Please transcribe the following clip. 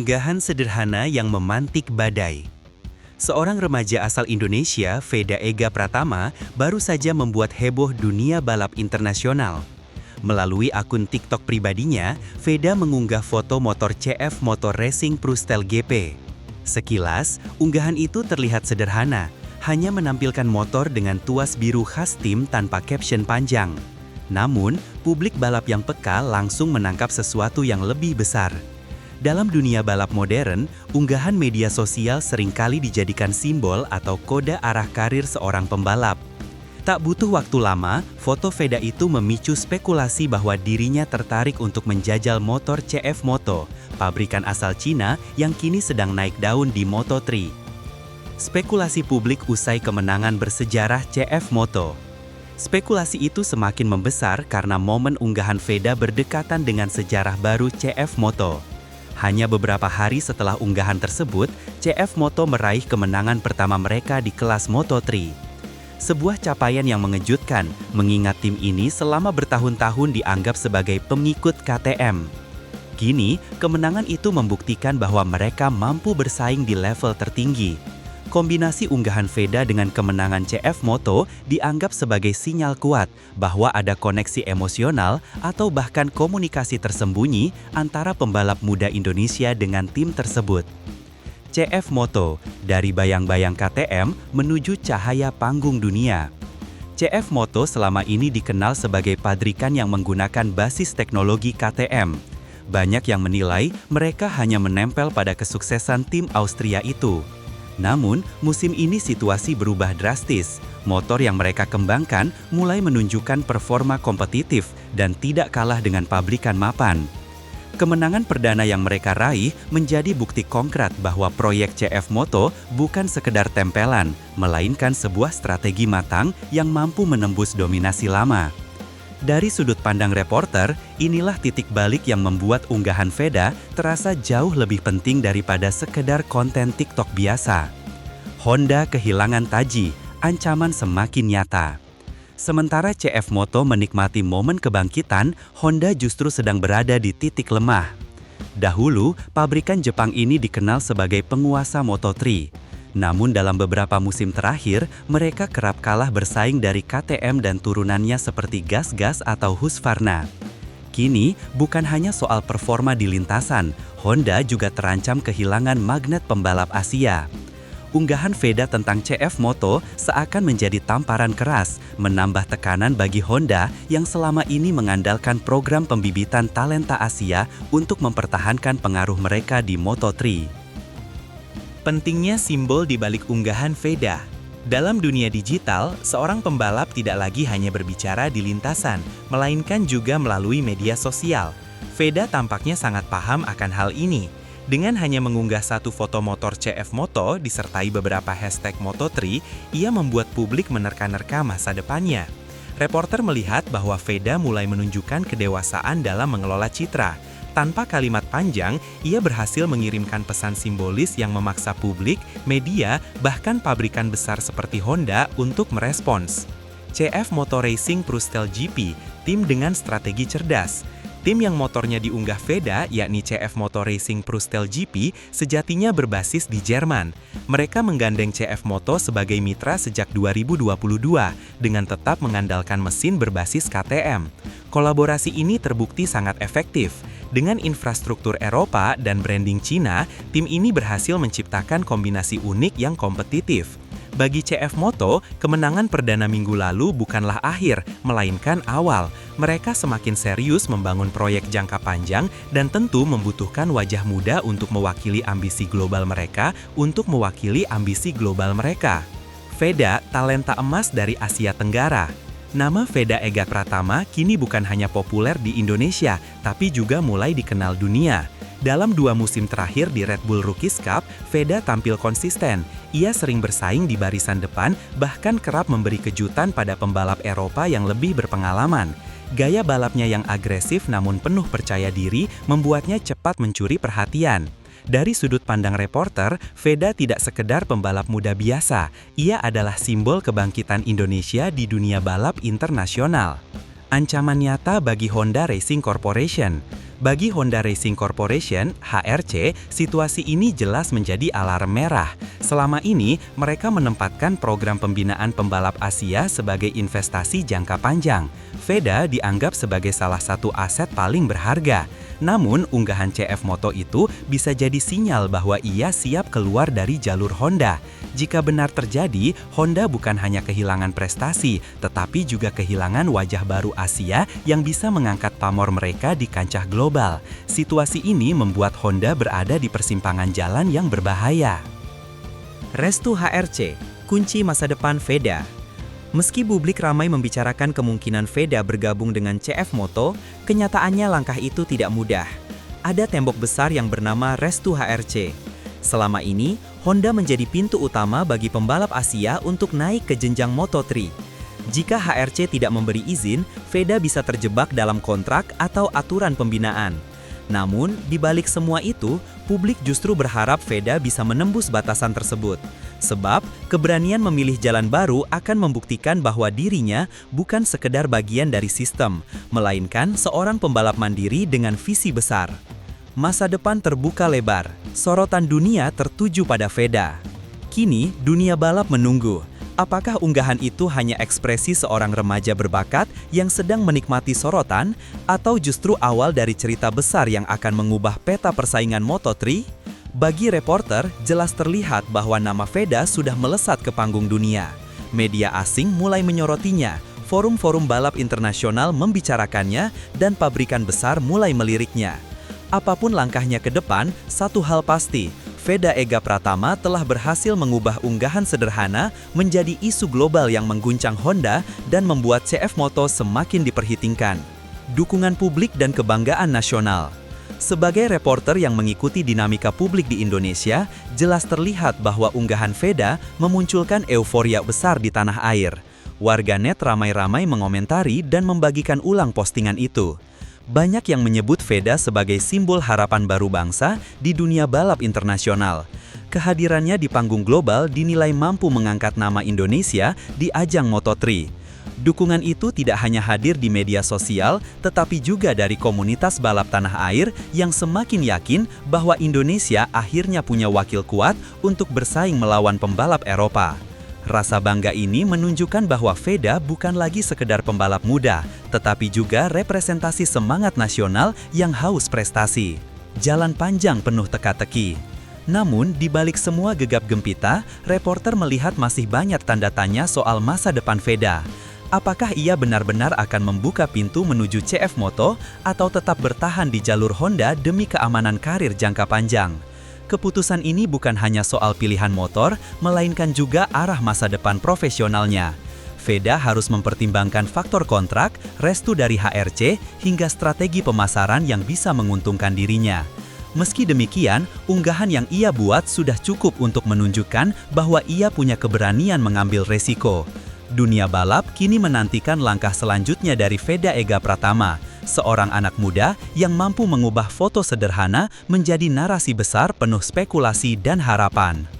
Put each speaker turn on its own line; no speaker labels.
Unggahan sederhana yang memantik badai. Seorang remaja asal Indonesia, Veda Ega Pratama, baru saja membuat heboh dunia balap internasional. Melalui akun TikTok pribadinya, Veda mengunggah foto motor CF Motor Racing Prustel GP. Sekilas, unggahan itu terlihat sederhana, hanya menampilkan motor dengan tuas biru khas tim tanpa caption panjang. Namun, publik balap yang peka langsung menangkap sesuatu yang lebih besar. Dalam dunia balap modern, unggahan media sosial seringkali dijadikan simbol atau kode arah karir seorang pembalap. Tak butuh waktu lama, foto Veda itu memicu spekulasi bahwa dirinya tertarik untuk menjajal motor CF Moto, pabrikan asal Cina yang kini sedang naik daun di Moto3. Spekulasi publik usai kemenangan bersejarah CF Moto. Spekulasi itu semakin membesar karena momen unggahan Veda berdekatan dengan sejarah baru CF Moto. Hanya beberapa hari setelah unggahan tersebut, CF Moto meraih kemenangan pertama mereka di kelas Moto3. Sebuah capaian yang mengejutkan, mengingat tim ini selama bertahun-tahun dianggap sebagai pengikut KTM. Kini, kemenangan itu membuktikan bahwa mereka mampu bersaing di level tertinggi. Kombinasi unggahan Veda dengan kemenangan CF Moto dianggap sebagai sinyal kuat bahwa ada koneksi emosional atau bahkan komunikasi tersembunyi antara pembalap muda Indonesia dengan tim tersebut. CF Moto, dari bayang-bayang KTM menuju cahaya panggung dunia. CF Moto selama ini dikenal sebagai pabrikan yang menggunakan basis teknologi KTM. Banyak yang menilai mereka hanya menempel pada kesuksesan tim Austria itu. Namun, musim ini situasi berubah drastis. Motor yang mereka kembangkan mulai menunjukkan performa kompetitif dan tidak kalah dengan pabrikan mapan. Kemenangan perdana yang mereka raih menjadi bukti konkret bahwa proyek CF Moto bukan sekedar tempelan, melainkan sebuah strategi matang yang mampu menembus dominasi lama. Dari sudut pandang reporter, inilah titik balik yang membuat unggahan Veda terasa jauh lebih penting daripada sekedar konten TikTok biasa. Honda kehilangan taji, ancaman semakin nyata. Sementara CF Moto menikmati momen kebangkitan, Honda justru sedang berada di titik lemah. Dahulu, pabrikan Jepang ini dikenal sebagai penguasa Moto3. Namun dalam beberapa musim terakhir, mereka kerap kalah bersaing dari KTM dan turunannya seperti Gas-Gas atau Husqvarna. Kini, bukan hanya soal performa di lintasan, Honda juga terancam kehilangan magnet pembalap Asia. Unggahan Veda tentang CF Moto seakan menjadi tamparan keras, menambah tekanan bagi Honda yang selama ini mengandalkan program pembibitan talenta Asia untuk mempertahankan pengaruh mereka di Moto3. Pentingnya simbol di balik unggahan Veda. Dalam dunia digital, seorang pembalap tidak lagi hanya berbicara di lintasan, melainkan juga melalui media sosial. Veda tampaknya sangat paham akan hal ini. Dengan hanya mengunggah satu foto motor CF Moto disertai beberapa hashtag Moto3, ia membuat publik menerka-nerka masa depannya. Reporter melihat bahwa Veda mulai menunjukkan kedewasaan dalam mengelola citra. Tanpa kalimat panjang, ia berhasil mengirimkan pesan simbolis yang memaksa publik, media, bahkan pabrikan besar seperti Honda untuk merespons. CF Motor Racing Prustel GP, tim dengan strategi cerdas. Tim yang motornya diunggah Veda, yakni CF Motor Racing Prustel GP, sejatinya berbasis di Jerman. Mereka menggandeng CF Moto sebagai mitra sejak 2022, dengan tetap mengandalkan mesin berbasis KTM. Kolaborasi ini terbukti sangat efektif. Dengan infrastruktur Eropa dan branding Cina, tim ini berhasil menciptakan kombinasi unik yang kompetitif. Bagi CF Moto, kemenangan perdana minggu lalu bukanlah akhir, melainkan awal. Mereka semakin serius membangun proyek jangka panjang dan tentu membutuhkan wajah muda untuk mewakili ambisi global mereka, Veda, talenta emas dari Asia Tenggara. Nama Veda Ega Pratama kini bukan hanya populer di Indonesia, tapi juga mulai dikenal dunia. Dalam 2 musim terakhir di Red Bull Rookies Cup, Veda tampil konsisten. Ia sering bersaing di barisan depan, bahkan kerap memberi kejutan pada pembalap Eropa yang lebih berpengalaman. Gaya balapnya yang agresif namun penuh percaya diri membuatnya cepat mencuri perhatian. Dari sudut pandang reporter, Veda tidak sekedar pembalap muda biasa. Ia adalah simbol kebangkitan Indonesia di dunia balap internasional. Ancaman nyata bagi Honda Racing Corporation. Bagi Honda Racing Corporation, HRC, situasi ini jelas menjadi alarm merah. Selama ini, mereka menempatkan program pembinaan pembalap Asia sebagai investasi jangka panjang. VEDA dianggap sebagai salah satu aset paling berharga. Namun, unggahan CF Moto itu bisa jadi sinyal bahwa ia siap keluar dari jalur Honda. Jika benar terjadi, Honda bukan hanya kehilangan prestasi, tetapi juga kehilangan wajah baru Asia yang bisa mengangkat pamor mereka di kancah global. Situasi ini membuat Honda berada di persimpangan jalan yang berbahaya.
Restu HRC, kunci masa depan VEDA. Meski publik ramai membicarakan kemungkinan VEDA bergabung dengan CF Moto, kenyataannya langkah itu tidak mudah. Ada tembok besar yang bernama Restu HRC. Selama ini, Honda menjadi pintu utama bagi pembalap Asia untuk naik ke jenjang Moto3. Jika HRC tidak memberi izin, VEDA bisa terjebak dalam kontrak atau aturan pembinaan. Namun, di balik semua itu, publik justru berharap VEDA bisa menembus batasan tersebut. Sebab, keberanian memilih jalan baru akan membuktikan bahwa dirinya bukan sekedar bagian dari sistem, melainkan seorang pembalap mandiri dengan visi besar. Masa depan terbuka lebar, sorotan dunia tertuju pada VEDA. Kini, dunia balap menunggu. Apakah unggahan itu hanya ekspresi seorang remaja berbakat yang sedang menikmati sorotan, atau justru awal dari cerita besar yang akan mengubah peta persaingan Moto3? Bagi reporter, jelas terlihat bahwa nama VEDA sudah melesat ke panggung dunia. Media asing mulai menyorotnya, forum-forum balap internasional membicarakannya, dan pabrikan besar mulai meliriknya. Apapun langkahnya ke depan, satu hal pasti, VEDA Ega Pratama telah berhasil mengubah unggahan sederhana menjadi isu global yang mengguncang Honda dan membuat CF Moto semakin diperhitungkan. Dukungan publik dan kebanggaan nasional. Sebagai reporter yang mengikuti dinamika publik di Indonesia, jelas terlihat bahwa unggahan VEDA memunculkan euforia besar di tanah air. Warganet ramai-ramai mengomentari dan membagikan ulang postingan itu. Banyak yang menyebut VEDA sebagai simbol harapan baru bangsa di dunia balap internasional. Kehadirannya di panggung global dinilai mampu mengangkat nama Indonesia di ajang Moto3. Dukungan itu tidak hanya hadir di media sosial, tetapi juga dari komunitas balap tanah air yang semakin yakin bahwa Indonesia akhirnya punya wakil kuat untuk bersaing melawan pembalap Eropa. Rasa bangga ini menunjukkan bahwa VEDA bukan lagi sekedar pembalap muda, tetapi juga representasi semangat nasional yang haus prestasi. Jalan panjang penuh teka-teki. Namun, di balik semua gegap gempita, reporter melihat masih banyak tanda tanya soal masa depan VEDA. Apakah ia benar-benar akan membuka pintu menuju CF Moto atau tetap bertahan di jalur Honda demi keamanan karir jangka panjang? Keputusan ini bukan hanya soal pilihan motor, melainkan juga arah masa depan profesionalnya. VEDA harus mempertimbangkan faktor kontrak, restu dari HRC, hingga strategi pemasaran yang bisa menguntungkan dirinya. Meski demikian, unggahan yang ia buat sudah cukup untuk menunjukkan bahwa ia punya keberanian mengambil resiko. Dunia balap kini menantikan langkah selanjutnya dari VEDA Ega Pratama, seorang anak muda yang mampu mengubah foto sederhana menjadi narasi besar penuh spekulasi dan harapan.